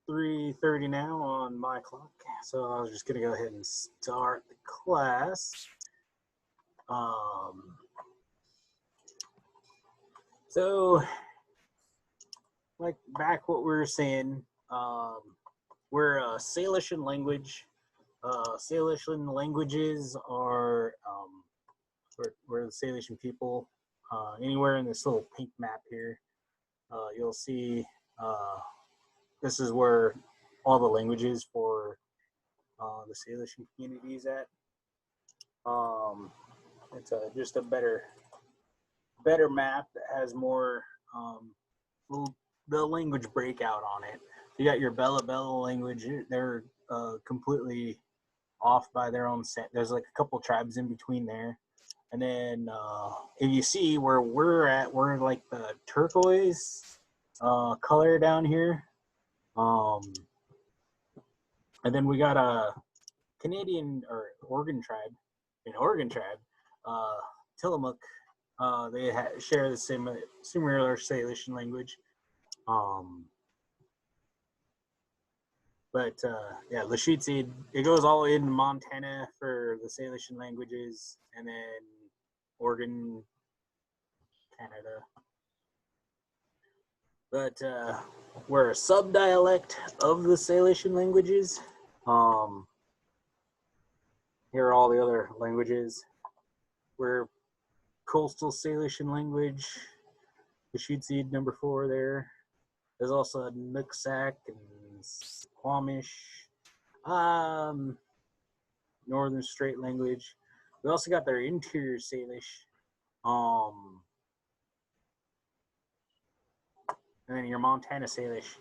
3:30 now on my clock, so I was just gonna go ahead and start the class. So, like back what we were saying, we're a Salishan language. Salishan languages are we're the Salishan people. Anywhere in this little pink map here, you'll see this is where all the languages for the Salishan community is at. It's just a better map that has more the language breakout on it. You got your Bella Bella language; they're completely off by their own set. There's like a couple tribes in between there. And then if you see where we're at, we're like the turquoise color down here. And then we got a Canadian or Oregon tribe, Tillamook. They share the similar Salishan language. But yeah, Lushootseed, it goes all in Montana for the Salishan languages, and then Oregon, Canada. But we're a subdialect of the Salishan languages. Here are all the other languages. We're coastal Salishan language, Lushootseed number 4 there. There's also a Nooksack and Squamish, Northern Strait language. We also got their interior Salish, and then your Montana Salish.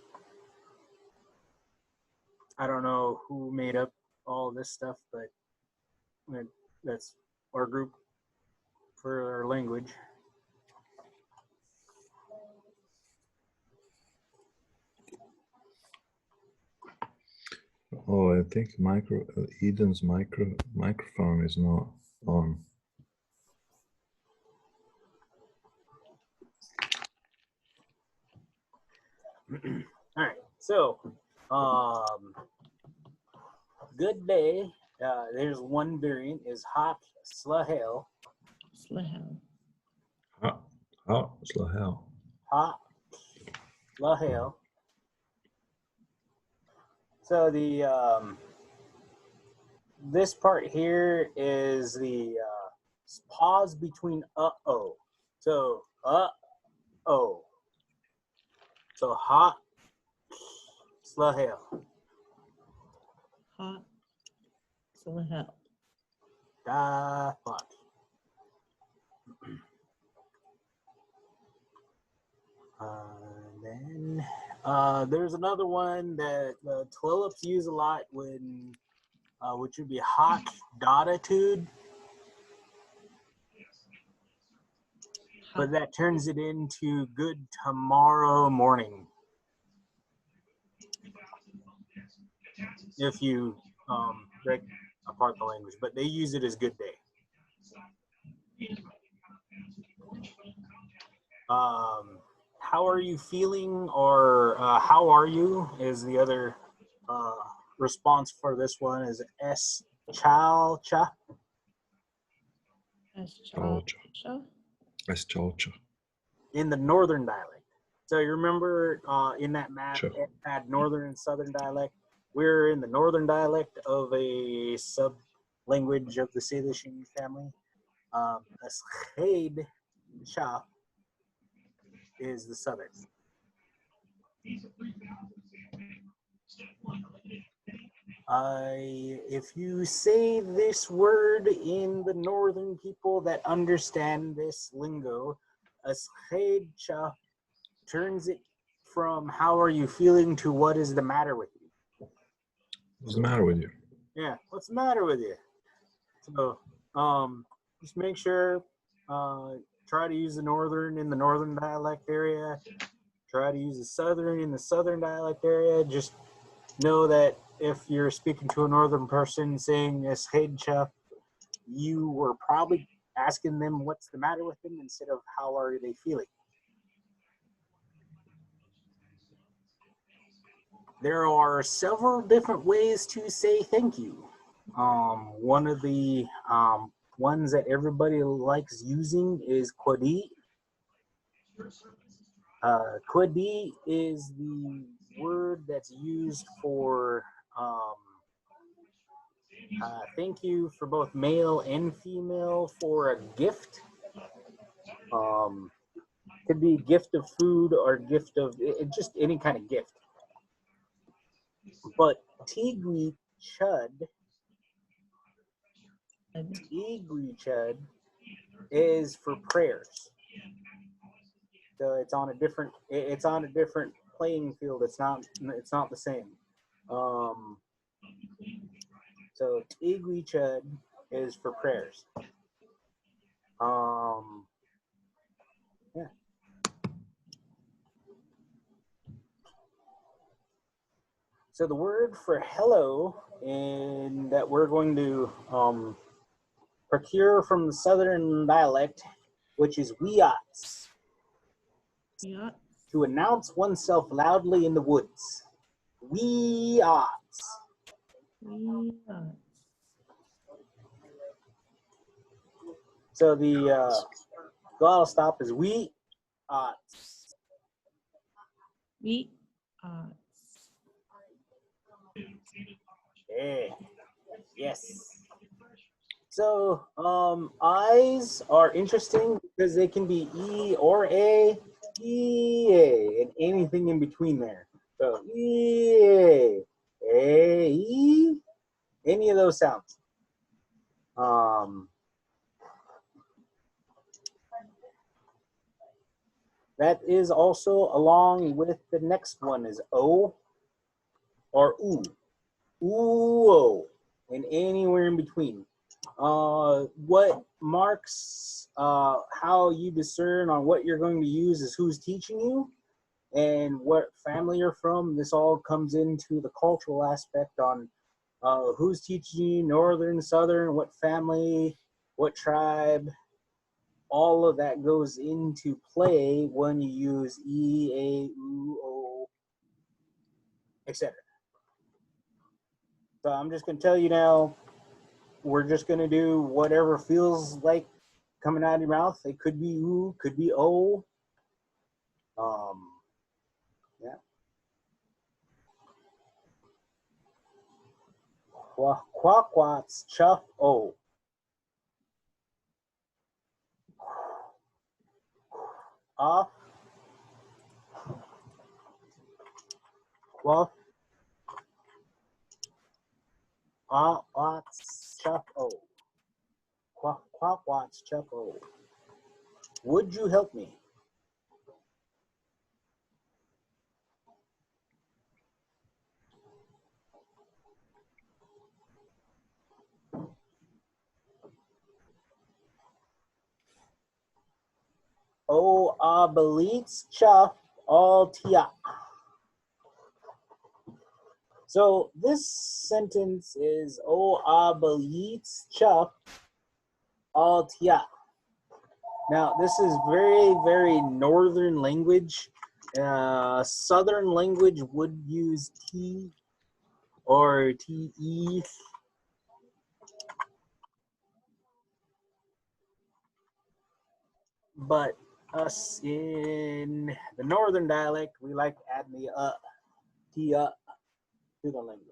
I don't know who made up all this stuff, but that's our group for our language. Oh, I think Eden's microphone is not on. All right, so good day. There's one variant is hot slahel. Slahel. Hot slahel. Hot slahel. So the this part here is the pause between uh-oh. So uh-oh. So hot slahel. Hot slahel. Da fuck. Then there's another one that the Twillips use a lot when, which would be hot dotitude, but that turns it into good tomorrow morning. If you break apart the language, but they use it as good day. How are you feeling, or how are you is the other response for this one is S chalcha. S chalcha. S chalcha. In the northern dialect. So you remember in that map Sure. it had northern and southern dialect. We're in the northern dialect of a sub language of the Salishan family. Asheid Shah is the southern. If you say this word in the northern people that understand this lingo, Asheid Shah turns it from how are you feeling to what is the matter with you. What's the matter with you? Yeah, what's the matter with you? So just make sure, try to use the northern in the northern dialect area. Try to use the southern in the southern dialect area. Just know that if you're speaking to a northern person saying this headcha, you were probably asking them what's the matter with them instead of how are they feeling. there are several different ways to say thank you. One of the ones that everybody likes using is kwadi. Kwadi is the word that's used for thank you for both male and female for a gift. Could be gift of food or gift of just any kind of gift. But Tigri Chud is for prayers. So it's on a different playing field. It's not the same. So Tigri Chud is for prayers. Yeah. So the word for hello and that we're going to procure from the southern dialect, which is weots. Yeah. To announce oneself loudly in the woods. Weots. Yeah. So the glottal stop is weots. We are. Yeah. Yes. So I's are interesting because they can be E or A, E, and anything in between there. So E, A, E, any of those sounds. That is also along with the next one is O or oo. Ooh, and anywhere in between. What marks how you discern on what you're going to use is who's teaching you and what family you're from. This all comes into the cultural aspect on who's teaching you, northern, southern, what family, what tribe. All of that goes into play when you use E, A, U, O, etc. So I'm just going to tell you now, we're just going to do whatever feels like coming out of your mouth. It could be U, could be O. Yeah. Quaquats, chuff, O. Off, quaff, quaquats, chuff, O. Quaquats, chuff, O. Would you help me? O abelits chuff all tia. So this sentence is O abelits chuff all tia. Now this is very, very northern language. Southern language would use T or TE. But us in the northern dialect, we like to add the T to the language.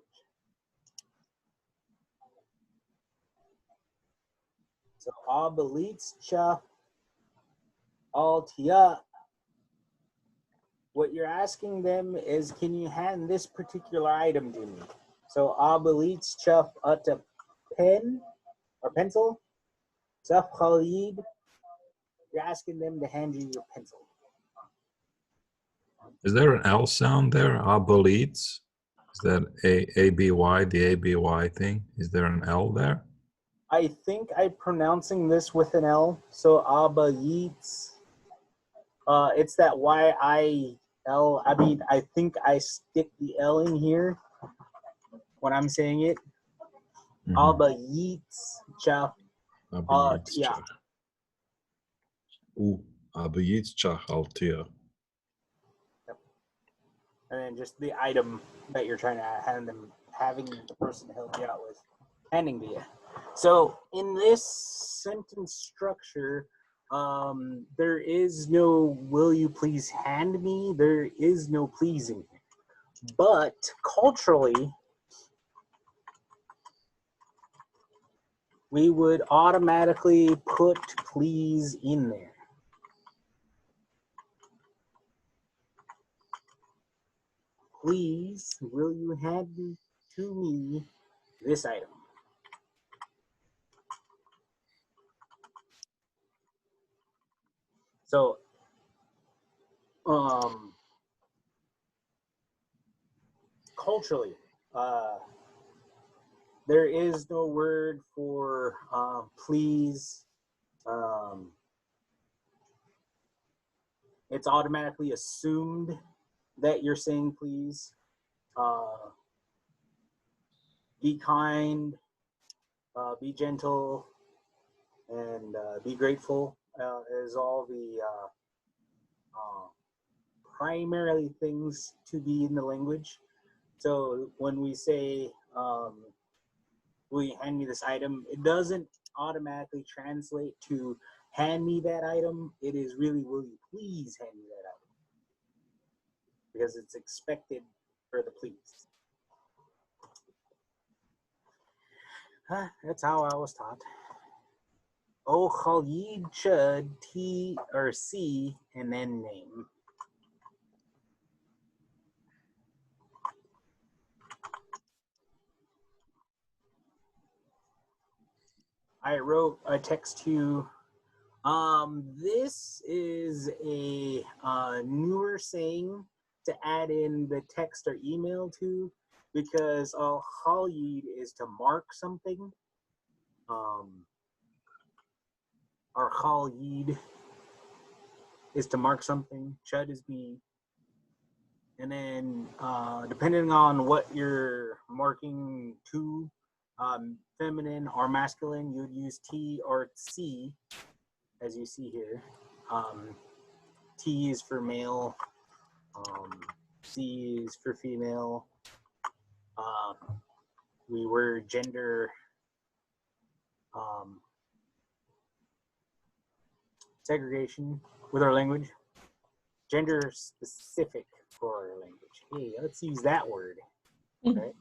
So abelits cha all tia. What you're asking them is, can you hand this particular item to me? So abelits cha at a pen or pencil. Saf Khalid, you're asking them to hand you your pencil. Is there an L sound there? Abolites? Is that A-B-Y, the A-B-Y thing? Is there an L there? I think I'm pronouncing this with an L. So abayits. It's that Y-I-L. I mean, I think I stick the L in here when I'm saying it. Abayits cha tia. Abolites cha altia. and then just the item that you're trying to having the person help you out with, handing to you. So in this sentence structure, there is no "will you please hand me?" There is no pleasing. But culturally, we would automatically put "please" in there. Please, will you hand to me this item? So, culturally, there is no word for please. It's automatically assumed that you're saying please. Be kind, be gentle, and be grateful is all the primarily things to be in the language. So when we say, will you hand me this item? It doesn't automatically translate to hand me that item. It is really, will you please hand me that item? Because it's expected for the please. That's how I was taught. O Khalid should T or C and then name. I wrote a text to you. This is a newer saying to add in the text or email to, because Khalid is to mark something. Or Khalid is to mark something. Chud is me. And then depending on what you're marking to, feminine or masculine, you would use T or C, as you see here. T is for male, C is for female. We were gender segregation with our language. Gender specific for our language. Hey, let's use that word. Okay.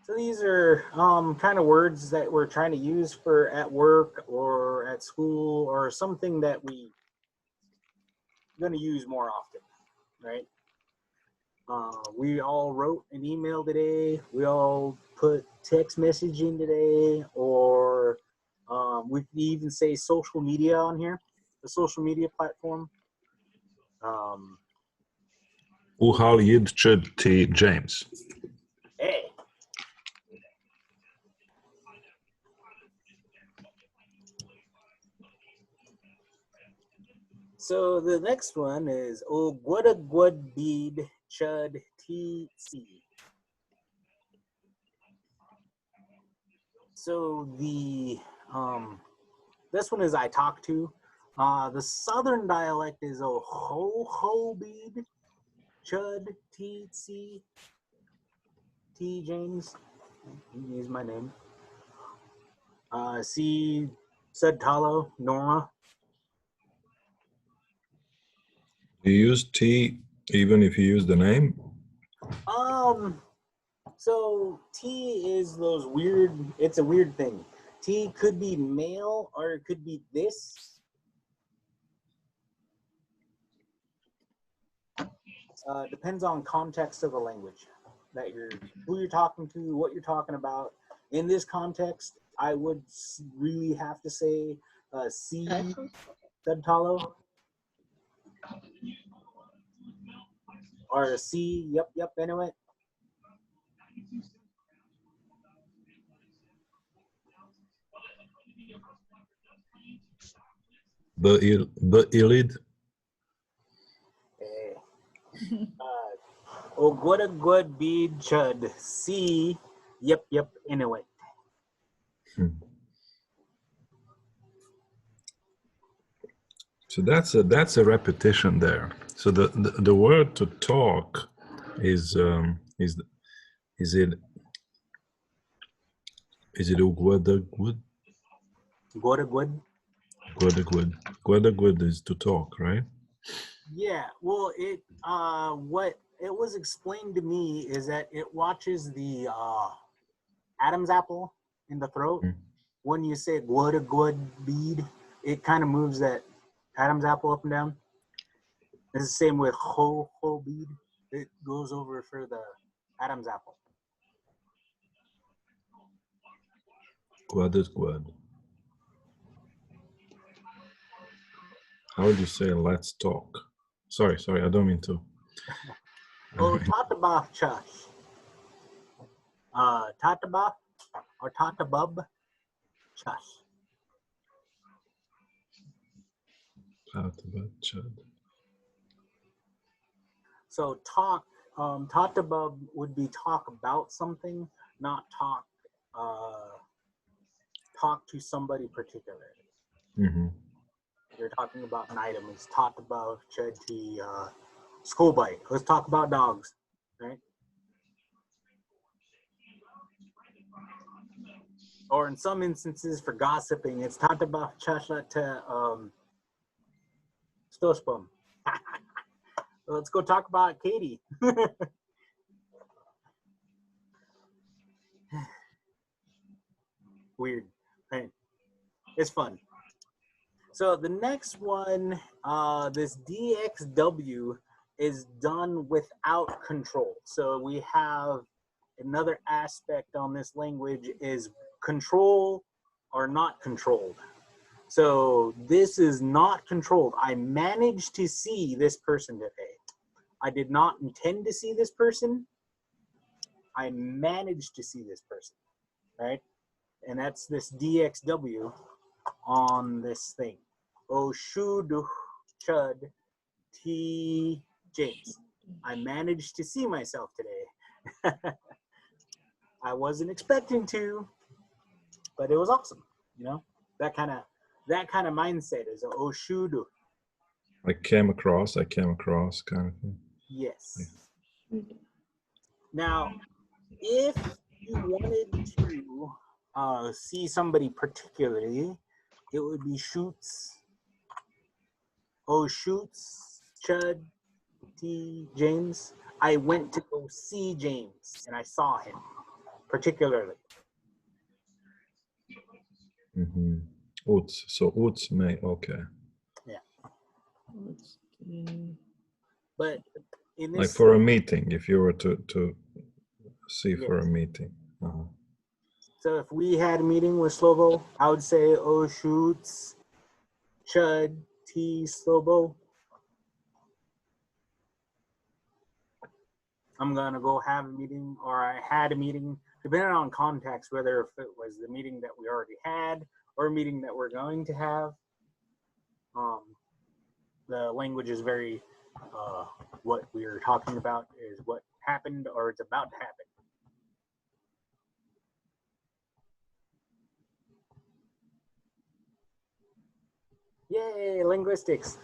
So these are kind of words that we're trying to use for at work or at school, or something that we're going to use more often, right? We all wrote an email today. We all put text messaging today, or we can even say social media on here, the social media platform. Khalid should T James. Hey. So the next one is Ogwada Bead Chud TC. So the this one is I talk to. The southern dialect is ho bead Chud TC T James. You can use my name. C Sudtalo Norma. You use T even if you use the name? So T is those weird, it's a weird thing. T could be male or it could be this. Depends on context of the language that who you're talking to, what you're talking about. In this context, I would really have to say C Sudtalo. Or C, yep, anyway. Ilid. Oh, good bead chud. C, yep, anyway. Hmm. So that's a repetition there. So the word to talk is it ugwadagwud? Godagwood. Gwadagwud is to talk, right? Yeah, well, what it was explained to me is that it watches the Adam's apple in the throat. Mm. When you say good bead, it kind of moves that Adam's apple up and down. It's the same with ho bead. It goes over for the Adam's apple. Gwadagwud. How would you say let's talk? Sorry, I don't mean to. Oh, Tatabah Chush. Tatabah or Tatabub Chush. So Tatabub would be talk about something, not talk to somebody particularly. Mm-hmm. You're talking about an item. It's talked about Chetty, school bike. Let's talk about dogs, right? Or in some instances for gossiping, it's talked about Chashlata Stospum. Let's go talk about Katie. Weird. Right? It's fun. So the next one, this DXW is done without control. So we have another aspect on this language is control or not controlled. So this is not controlled. I managed to see this person today. I did not intend to see this person. I managed to see this person, right? And that's this DXW on this thing. Oh, should chud T James. I managed to see myself today. I wasn't expecting to, but it was awesome. You know, that kind of mindset is a oh should. I came across kind of thing. Yes. Now, if you wanted to see somebody particularly, it would be Shoots. Oh, Shoots, Chud, T. James. I went to go see James, and I saw him particularly. Mm-hmm. Uts. So uts may okay. Yeah. What's the But in this, Like for a meeting, if you were to see yes. for a meeting. Uh-huh. So if we had a meeting with Slovo, I would say, oh, Shoots, Chud, T. Slovo. I'm going to go have a meeting, or I had a meeting, depending on context, whether if it was the meeting that we already had or a meeting that we're going to have. The language is very, what we are talking about is what happened or it's about to happen. Yay, linguistics.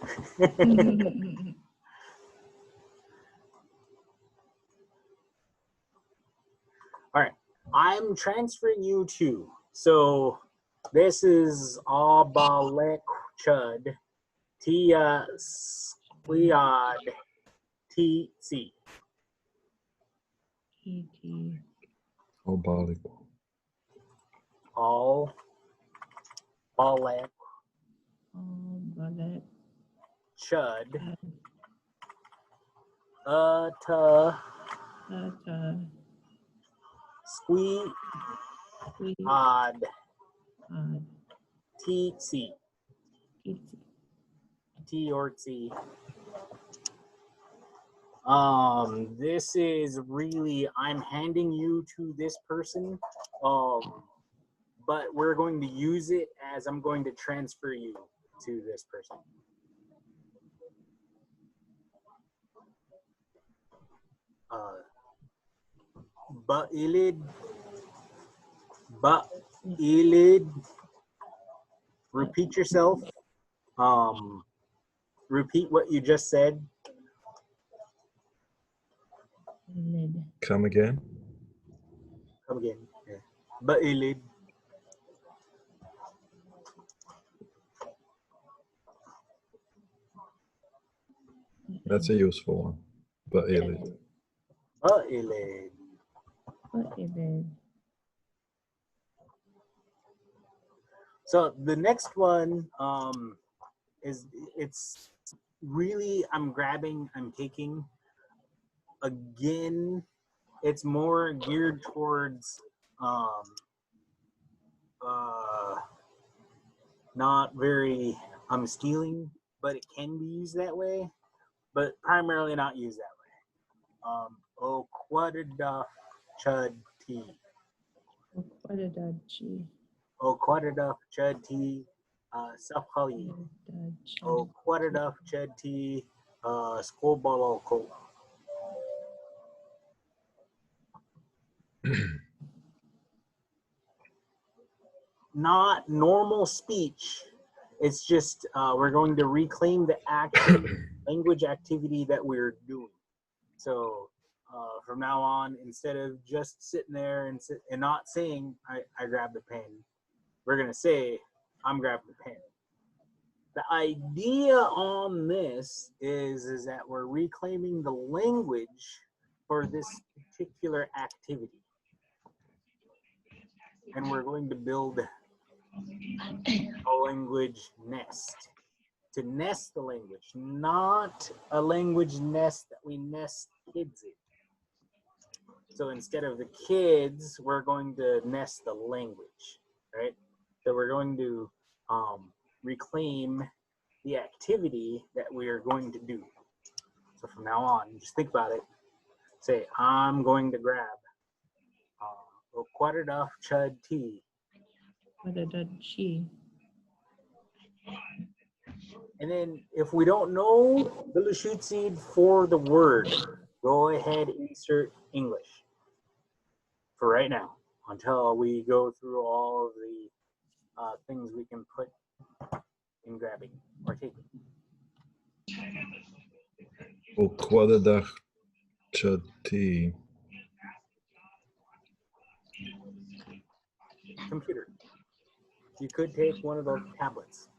All right, I'm transferring you to, so this is Abalek Chud, Tia Squiad, TC. ET? Obalik. All Balek Ballet. Chud, Ta Squead, TC. T or T. This is really, I'm handing you to this person, but we're going to use it as I'm going to transfer you to this person. Ba'ilid, Ilid. Repeat yourself. Repeat what you just said. Lid. Come again. Come again. Yeah. Bailid. That's a useful one. But elite. Bailid. Lid. So the next one is it's really I'm taking again. It's more geared towards not very I'm stealing, but it can be used that way, but primarily not used that way. O quadada chud tea. Quadadachi. O quadada chud tea. Safali. O quadada chud tea. Skobaloko. Not normal speech. It's just we're going to reclaim the action language activity that we're doing. So from now on, instead of just sitting there and not saying I grabbed the pen, we're gonna say I'm grabbing the pen. The idea on this is that we're reclaiming the language for this particular activity, and we're going to build a language nest. To nest the language, not a language nest that we nest kids in. So instead of the kids, we're going to nest the language, right? So we're going to reclaim the activity that we are going to do. So from now on, just think about it. Say, I'm going to grab Quadradaf Chud tea. Quadadachi. And then if we don't know the Lushootseed for the word, go ahead, insert English for right now until we go through all of the things we can put in grabbing or taking. Układadah chati. Computer. You could take one of those tablets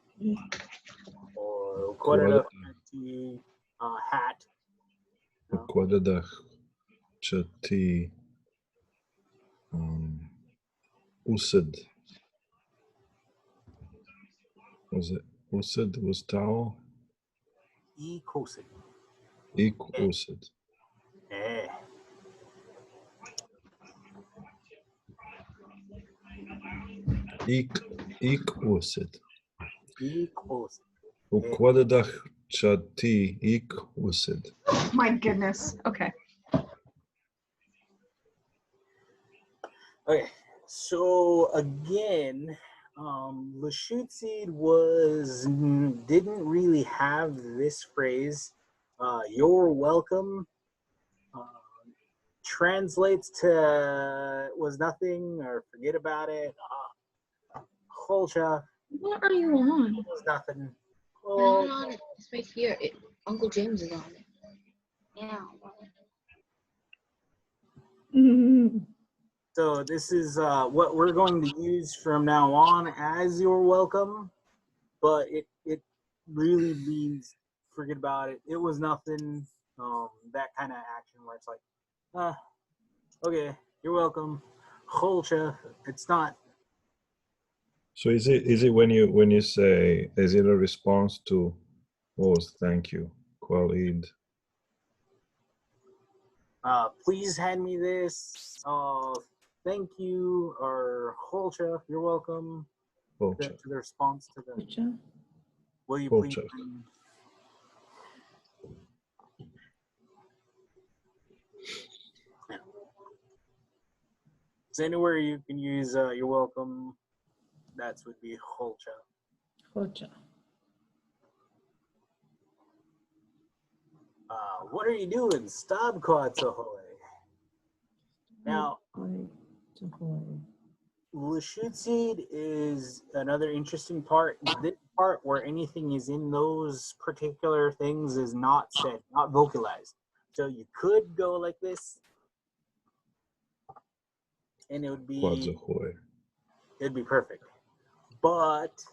or Quadradaf hat. Układadah chati. Usad. Was it Usad? Was towel? Ecosid. Usad. Eh. Usad. Ecosid. Układadah chati. Usad. Oh my goodness. Okay. Okay, so again, Lushootseed didn't really have this phrase. You're welcome translates to was nothing or forget about it. Holcha What are you on? was nothing. I'm on it. It's right here. Uncle James is on it. Yeah. So this is what we're going to use from now on as you're welcome, but it really means forget about it. It was nothing. That kind of action where it's like, okay, you're welcome. Holcha, it's not. So is it when you say, is it a response to what was thank you? Qualid. Please hand me this. Thank you, or Holcha, you're welcome. To the response to the. Will you please? Yeah. So anywhere you can use you're welcome. That would be Holcha. Hocha. What are you doing? Stop, Quatsahoy. Now, Lushootseed is another interesting part. This part where anything is in those particular things is not said, not vocalized. So you could go like this, and Quads it'd ahoy. be perfect. But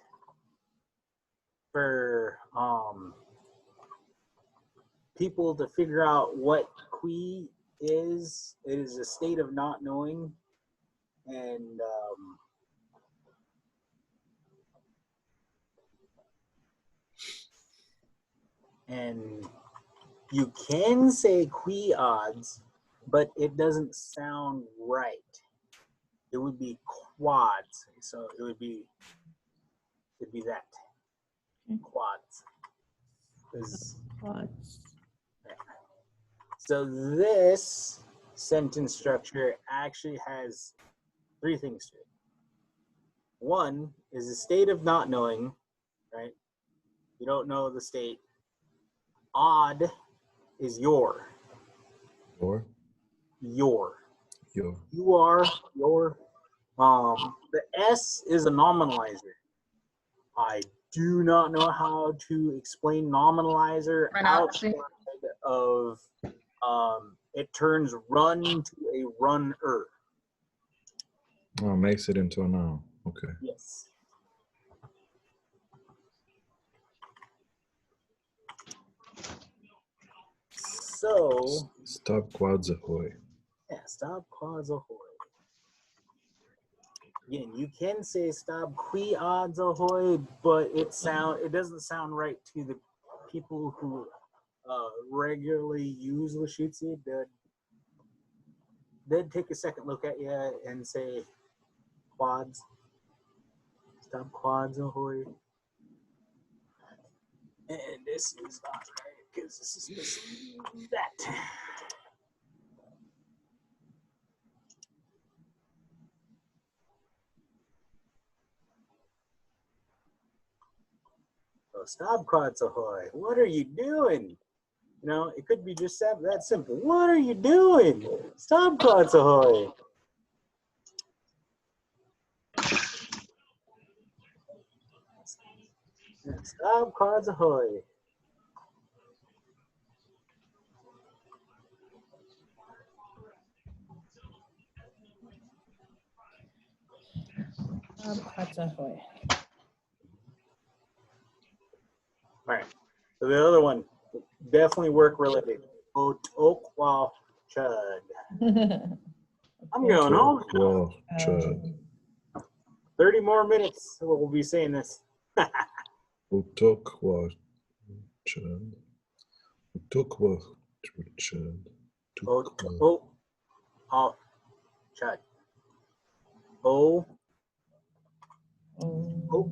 for people to figure out what qui is, it is a state of not knowing, and you can say qui odds, but it doesn't sound right. It would be quads, so it'd be that quads. Quads. So this sentence structure actually has three things to it. One is a state of not knowing, right? You don't know the state. Odd is your. Your. You are your. The S is a nominalizer. I do not know how to explain nominalizer outside of it turns run to a runner. Oh, makes it into a noun. Okay. Yes. So Stop quads ahoy. yeah, stop quads ahoy. Again, you can say stop qui odds ahoy, but it doesn't sound right to the people who regularly use Lushootseed. They'd take a second look at you and say quads. Stop quads ahoy. And this is not right because this is missing that. So stop quads ahoy. What are you doing? You know, it could be just that simple. What are you doing? Stop quads ahoy. Stop quads ahoy. Quads ahoy. All right. So the other one, definitely work related. Otokwa chud. I'm going home. Well, chud. 30 more minutes. We'll be saying this. Utokwa chud. Utokwa chud. Chud. O. Oh.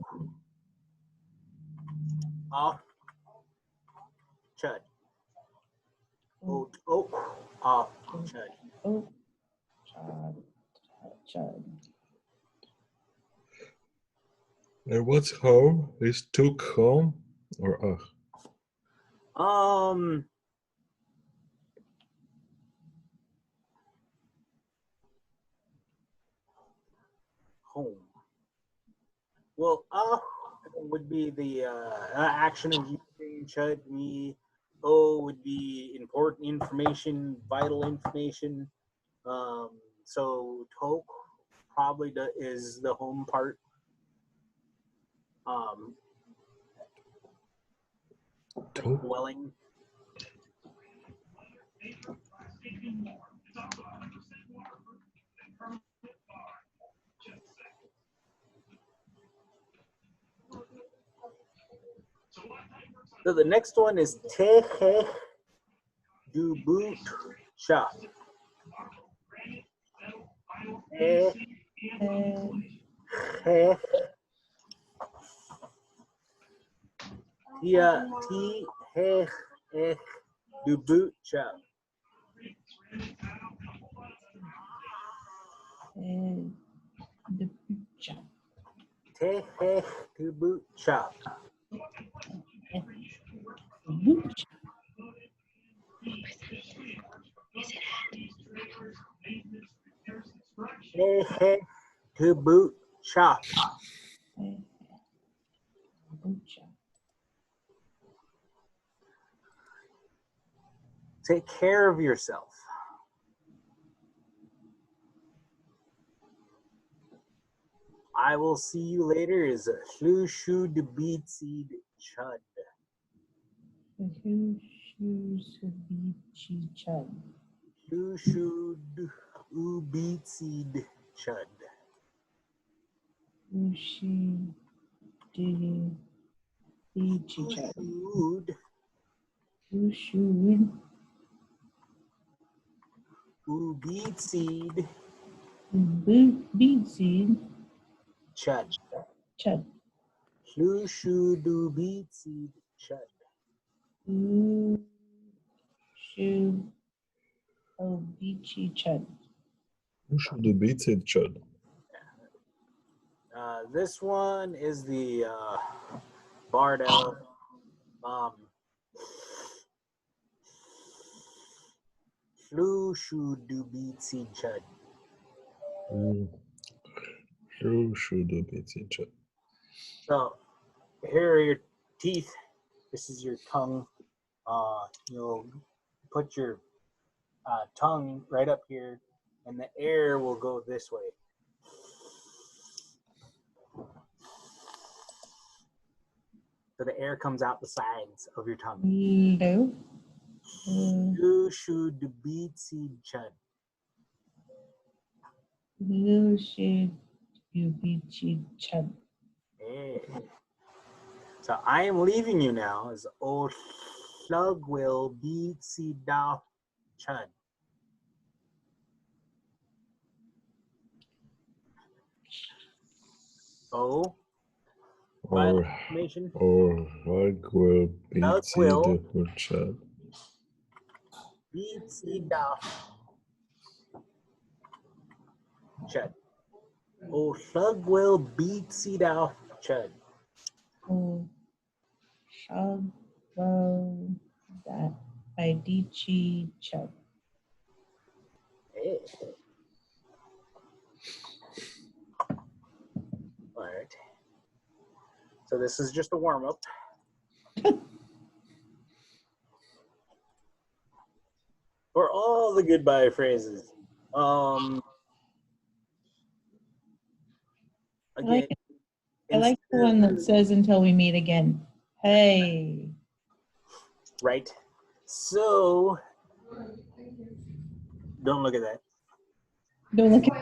Off. Chud. Oak. Chud. Oh. Chud. And what's home? Is took home or Home. Well, would be the action of using chutney. O would be important information, vital information. So toke probably is the home part. Dwelling. So the next one is teheh du boot shop. Du boot shop. The chop. Teheh du boot shop. kombucha. Kombucha. Take care of yourself. I will see you later is a Lushootseed chud. Lushootseed chud. Lushootseed chud. Lushootseed chud. Lushootseed Beadseed chud. chud. Lushootseed chud. Lushootseed chud. Lushootseed chud. This one is the Bardell. Lushootseed chud. Lushootseed chud. So here are your teeth. This is your tongue. You'll put your tongue right up here, and the air will go this way. So the air comes out the sides of your tongue. Lushootseed chud. Lushootseed chud. Hey. So I am leaving you now as old slug will be da chud. Oh, Or information. hug will be Hug will. the chud. Be da chud. Oh, slug will be da chud. Oh, shagwa that Idichi chud. Hey. All right. So this is just a warm up. For all the goodbye phrases. Again, I like the one that says until we meet again. Hey. Right. So don't look at that. Don't look at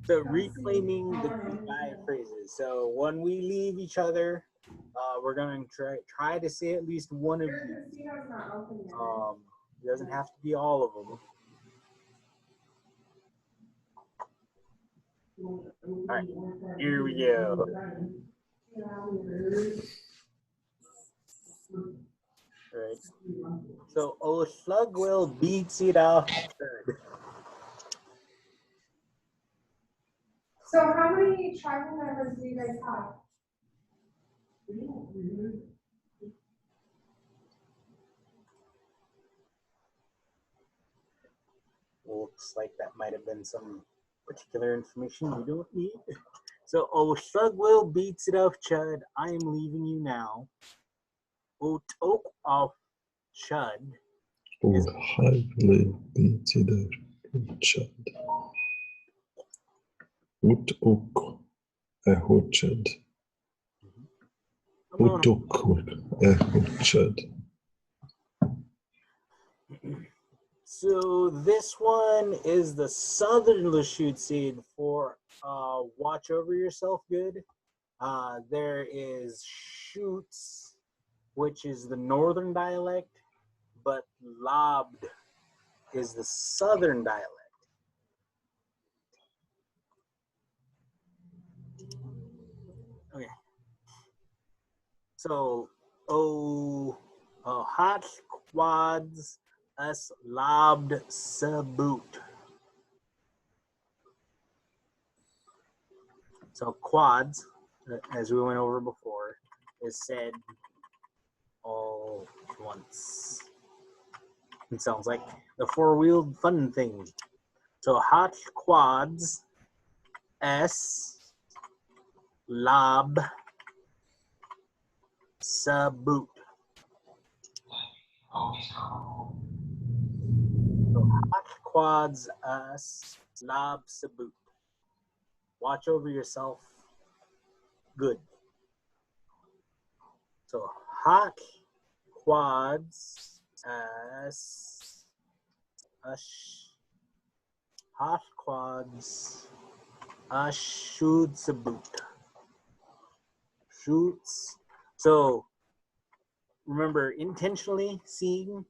So reclaiming the goodbye phrases. So when we leave each other, we're going to try to say at least one of these. It doesn't have to be all of them. All right, here we go. All right. So, oh, slug will beats it off. So how many tribal members do you guys have? Looks like that might have been some particular information you don't need. So, oh, slug will beats it off, Chud. I am leaving you now. Oh, toke off, Chud. Oh, hug will be the chud. Ut ok chud. Ut ok chud. So this one is the southern Lushootseed for watch over yourself good. There is shoots, which is the northern dialect, but lobbed is the southern dialect. Okay. So, hot quads us lobbed saboot. So quads, as we went over before, is said all at once. It sounds like the four-wheeled fun thing. So hot quads, S, lob, saboot. So hot quads, S, lob, saboot. Watch over yourself. Good. So hot quads, S, hot quads, shoots a boot. Shoots. So remember, intentionally seeing,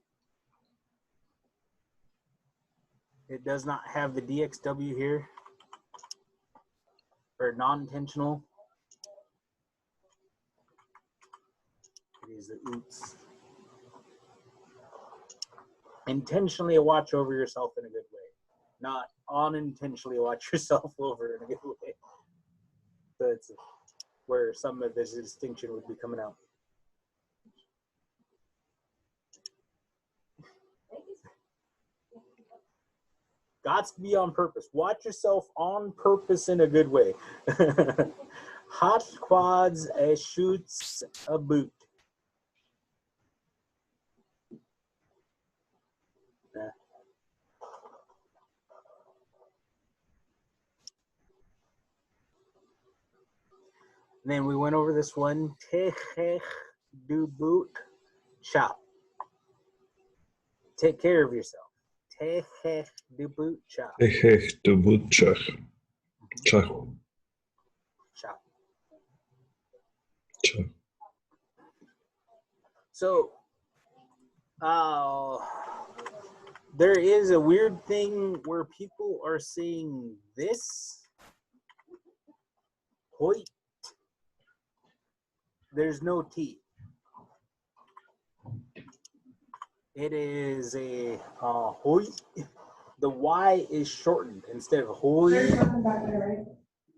it does not have the DXW here. Or non-intentional. It is the oops. Intentionally watch over yourself in a good way. Not unintentionally watch yourself over in a good way. So it's where some of this distinction would be coming out. Got to be on purpose. Watch yourself on purpose in a good way. Hot quads, shoots a boot. Yeah. And then we went over this one. Techech do boot chop. Take care of yourself. Techech do boot chop. To butcher. Chach. Chop. Chach. So, there is a weird thing where people are saying this. Hoyt. There's no T. It is a Hoyt. The Y is shortened instead of Hoyt. There's nothing back there, right?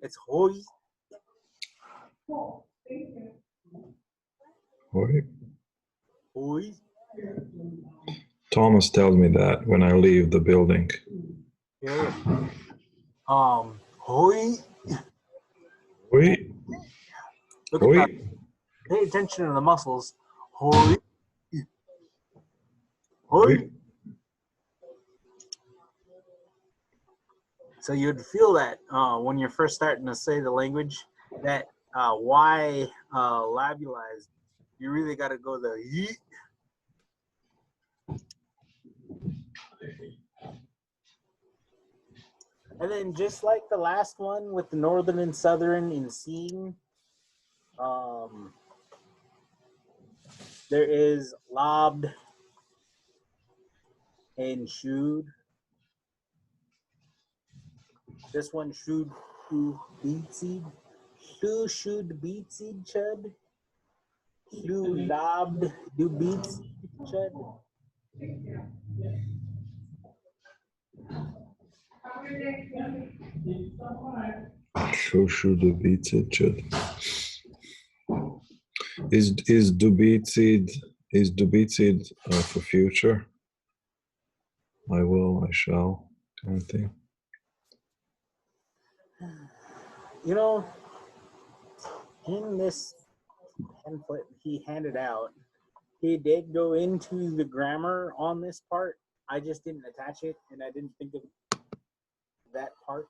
It's Hoyt. Cool. Thank you. Oi. Hoyt. Thomas tells me that when I leave the building. Yeah. Hoyt. Oi. Look at Oi. that. Pay attention to the muscles. Hoyt. Hoyt. Oi. So you'd feel that when you're first starting to say the language, that Y labulized, you really got to go the yeet. And then just like the last one with the northern and southern in seeing, there is lobbed and shooed. This one should do beat seed. Should beat seed chud. Should lobbed do beat seed chud. Who should the beat it? Is the beat seed for future? I will, I shall, kind of thing. You know, in this pamphlet he handed out, he did go into the grammar on this part. I just didn't attach it, and I didn't think of that part.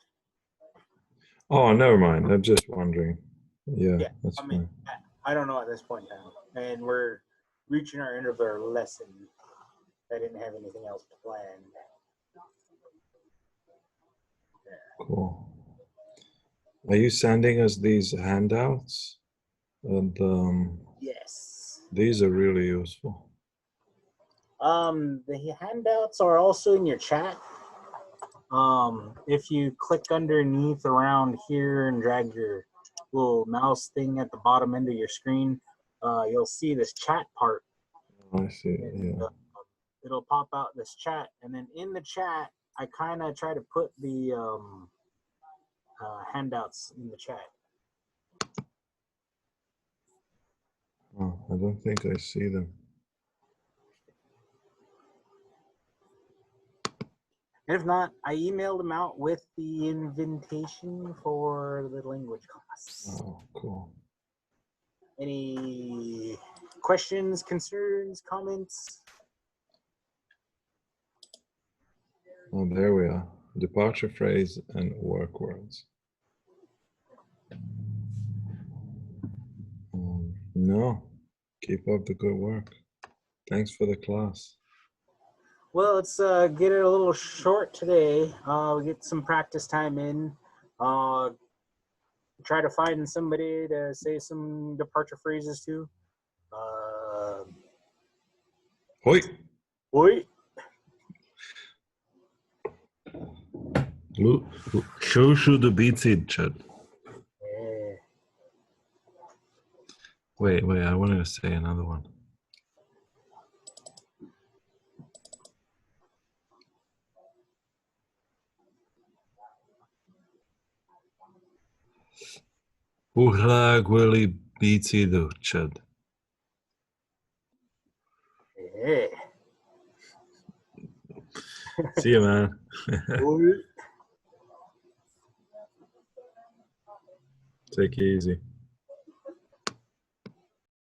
Oh, never mind. I'm just wondering. Yeah, Yeah, that's I mean, fine. I don't know at this point in time, and we're reaching our end of our lesson. I didn't have anything else planned. Cool. Are you sending us these handouts? And Yes. these are really useful. The handouts are also in your chat. If you click underneath around here and drag your little mouse thing at the bottom end of your screen, you'll see this chat part. I see. And, Yeah. it'll pop out this chat, and then in the chat, I kind of try to put the handouts in the chat. Oh, I don't think I see them. And if not, I emailed them out with the invitation for the language class. Oh, cool. Any questions, concerns, comments? Oh, there we are. Departure phrase and work words. No, keep up the good work. Thanks for the class. Well, let's get it a little short today. We get some practice time in. Try to find somebody to say some departure phrases to. Hoi! Wait. Lushootseed, Chad. Yeah. Wait, I wanted to say another one. Uhlagwili beatsidu, Chad. Yeah. See you, man. Wait. Take it easy.